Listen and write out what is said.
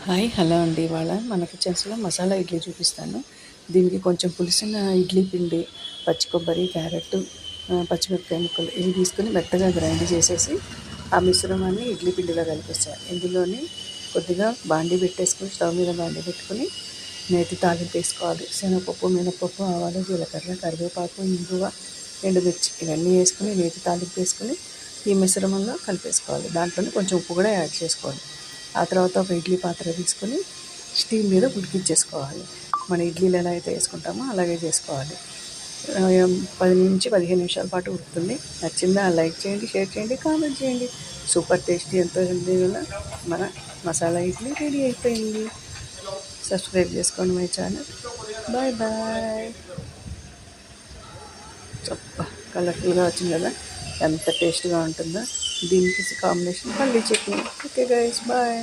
Hi hello అండి. ఇవాళ మన కిచెన్స్లో మసాలా ఇడ్లీ చూపిస్తాను. దీనికి కొంచెం పులిసిన ఇడ్లీ పిండి, పచ్చి కొబ్బరి, క్యారెట్, పచ్చిమిరపకాయ ముక్కలు ఇవి తీసుకొని మెత్తగా గ్రైండ్ చేసేసి ఆ మిశ్రమాన్ని ఇడ్లీ పిండిలో కలిపేసాను. ఇందులోని కొద్దిగా బాండీ పెట్టేసుకొని స్టవ్ మీద బాండీ పెట్టుకొని నేతి తాలింపు వేసుకోవాలి. శనగపప్పు, మినపప్పు, ఆవాలు, జీలకర్ర, కరివేపాకు, ఇంగువ, ఎండుమిర్చి ఇవన్నీ వేసుకొని నేతి తాలింపు వేసుకొని ఈ మిశ్రమంలో కలిపేసుకోవాలి. దాంట్లోనే కొంచెం ఉప్పు కూడా యాడ్ చేసుకోవాలి. ఆ తర్వాత ఒక ఇడ్లీ పాత్ర తీసుకొని స్టీమ్ మీద ఉడికించేసుకోవాలి. మన ఇడ్లీలు ఎలా అయితే వేసుకుంటామో అలాగే చేసుకోవాలి. 10 నుంచి 15 నిమిషాల పాటు ఉడుకుతుంది. నచ్చిందా? లైక్ చేయండి, షేర్ చేయండి, కామెంట్ చేయండి. సూపర్ టేస్టీ ఎంతో హెల్తీగా మన మసాలా ఇడ్లీ రెడీ అయిపోయింది. సబ్స్క్రైబ్ చేసుకోండి మై ఛానల్. Bye bye. కలర్ఫుల్గా వచ్చింది కదా, ఎంత టేస్ట్గా ఉంటుందో. దీనికి కాంబినేషన్ పల్లీ చట్నీ. Okay guys, bye.